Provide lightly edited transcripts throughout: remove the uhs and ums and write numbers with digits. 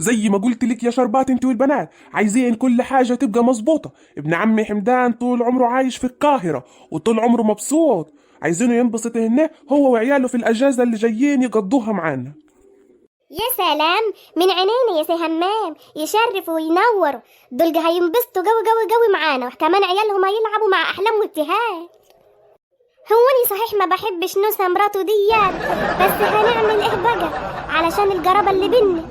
زي ما قلت لك يا شربات انت والبنات عايزين كل حاجة تبقى مظبوطة. ابن عمي حمدان طول عمره عايش في القاهرة وطول عمره مبسوط، عايزينه ينبسط هنا هو وعياله في الأجازة اللي جايين يقضوها معانا. يا سلام، من عينينا يا سي همام، يشرفوا وينوروا. دول هينبسطوا قوي قوي قوي معانا، وكمان عيالهم هيلعبوا مع احلام وابتهال. هوني صحيح ما بحبش نوسة مراته ديات، بس هنعمل ايه بقى علشان القرابة اللي بينا.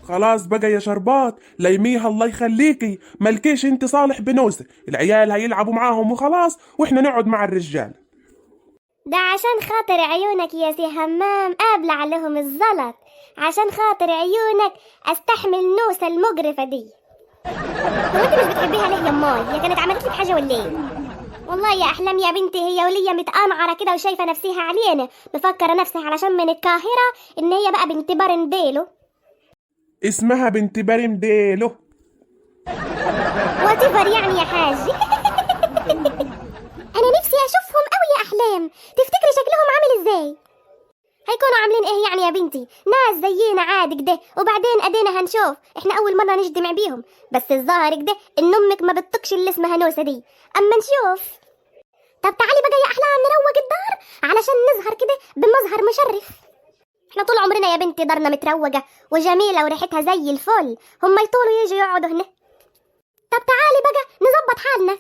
خلاص بقى يا شربات ليميها الله يخليكي، ملكيش انت صالح بنوسة، العيال هيلعبوا معاهم وخلاص واحنا نقعد مع الرجال. ده عشان خاطر عيونك يا سي همام ابلع عليهم الزلط، عشان خاطر عيونك استحمل نوسة المقرفة دي. هو انت مش بتحبيها ليه يا ماي؟ هي كانت عملت لك حاجة ولا ايه؟ والله يا احلام يا بنتي، هي ولية متقنعرة كده وشايفة نفسها علينا، مفكرة نفسها علشان من القاهرة ان هي بقى بنت برنديلو. اسمها بنت بريم ديلو. واتيفر يعني يا حاج. انا نفسي اشوفهم قوي يا احلام، تفتكري شكلهم عامل ازاي؟ هيكونوا عاملين ايه يعني يا بنتي؟ ناس زينا عادي كده، وبعدين ادينا هنشوف، احنا اول مرة نجتمع بيهم، بس الظاهر كده ان امك ما بتطقش اللي اسمها نوسة دي، اما نشوف. طب تعالي بقى يا احلام نروق الدار علشان نظهر كده بمظهر مشرف. احنا طول عمرنا يا بنتي دارنا متروقة وجميلة وريحتها زي الفل، هم يطولوا يجوا يقعدوا هنا. طب تعالي بقى نظبط حالنا.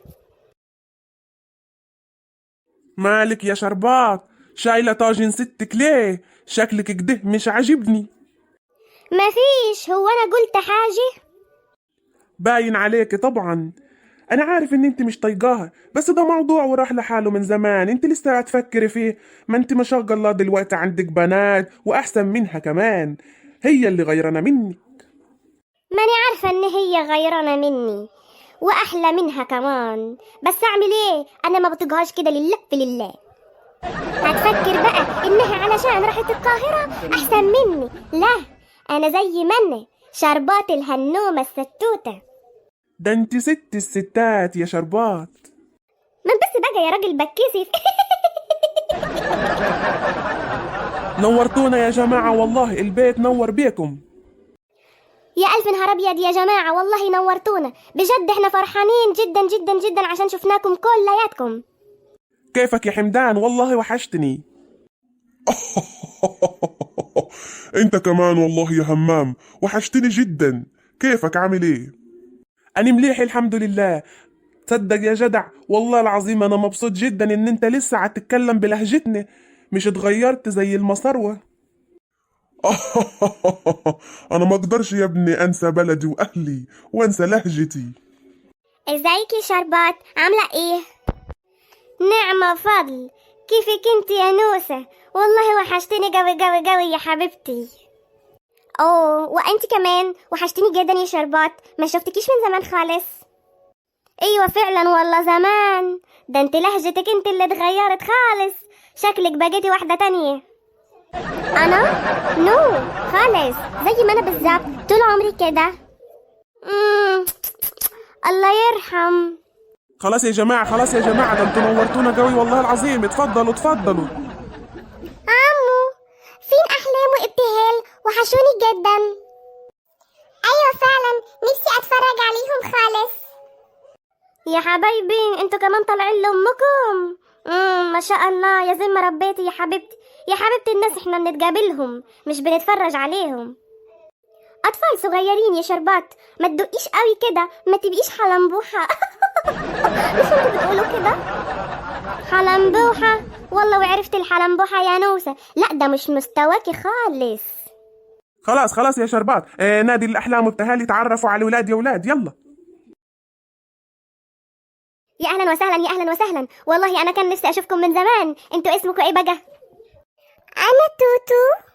مالك يا شربات شايلة طاجن ستك ليه؟ شكلك كده مش عاجبني. مفيش، هو انا قلت حاجة؟ باين عليك طبعا. انا عارف ان انت مش طايقاها، بس ده موضوع وراح لحاله من زمان، انت لسه هتفكري فيه؟ ما انت ما شاء الله دلوقتي عندك بنات واحسن منها كمان، هي اللي غيرانة مني. ماني عارفة ان هي غيرانة مني واحلى منها كمان، بس اعمل ايه؟ انا ما بطيقهاش كده لله في لله. هتفكر بقى انها علشان راحت القاهرة احسن مني؟ لا، انا زي ما انا شربات الهنومة الستوتة. ده انت ست الستات يا شربات. من بس بقى يا راجل بتكسف. نورتونا يا جماعة، والله البيت نور بيكم. يا ألف نهار أبيض يا جماعة، والله نورتونا بجد، احنا فرحانين جدا جدا جدا عشان شفناكم كلياتكم. كيفك يا حمدان؟ والله وحشتني. انت كمان والله يا همام وحشتني جدا. كيفك عامل ايه؟ أنا مليح الحمد لله. تصدق يا جدع والله العظيم أنا مبسوط جدا إن أنت لسه هتتكلم بلهجتنا، مش اتغيرت زي المصروة. انا ما اقدرش يا ابني انسى بلدي واهلي وانسى لهجتي. ازيك يا شربات، عاملة ايه؟ نعمة فضل، كيفك انت يا نوسة؟ والله وحشتني قوي قوي قوي يا حبيبتي. اوه وانت كمان وحشتني جدا يا شربات، ما شفتكيش من زمان خالص. ايوه فعلا والله زمان، ده انت لهجتك انت اللي اتغيرت خالص، شكلك بقيتي واحدة تانية. انا نو خالص، زي ما انا بالظبط طول عمري كده. الله يرحم. خلاص يا جماعة خلاص يا جماعة، ده انتوا نورتونا قوي والله العظيم، اتفضلوا اتفضلوا. عمو، فين احلام وابتهال؟ وحشوني جدا. ايوه فعلا، نفسي اتفرج عليهم خالص. يا حبايبي انتوا كمان طالعين لامكم. ما شاء الله، يا زي ما ربيتي يا حبيبتي. يا حبيبتي الناس احنا بنتقابلهم مش بنتفرج عليهم. اطفال صغيرين يا شربات، ما تدقيش قوي كده، ما تبقيش حلنبوحه. مش انتوا بتقولوا كده؟ حلنبوحه؟ والله وعرفت الحلنبوحه يا نوسه، لا ده مش مستواكي خالص. خلاص خلاص يا شربات، نادي الأحلام وابتهالي تعرفوا على الولاد يا ولاد، يلا. يا اهلا وسهلا يا اهلا وسهلا، والله انا كان نفسي اشوفكم من زمان. انتوا اسمكم ايه بقى؟ انا توتو.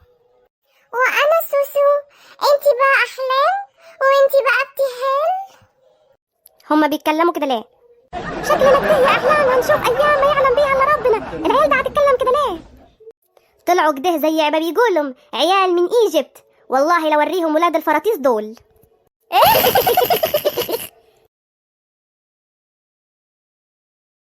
وانا سوسو. انتي بقى احلام، وانتي بقى ابتهال. هما بيتكلموا كده ليه؟ شكلنا كده يا احلام هنشوف ايام ما يعلم بيها الا ربنا، العيال ده هتتكلم كده ليه؟ طلعوا كده زي ما بيقولوا عيال من ايجيبت، والله لو اوريهم ولاد الفراطيس دول.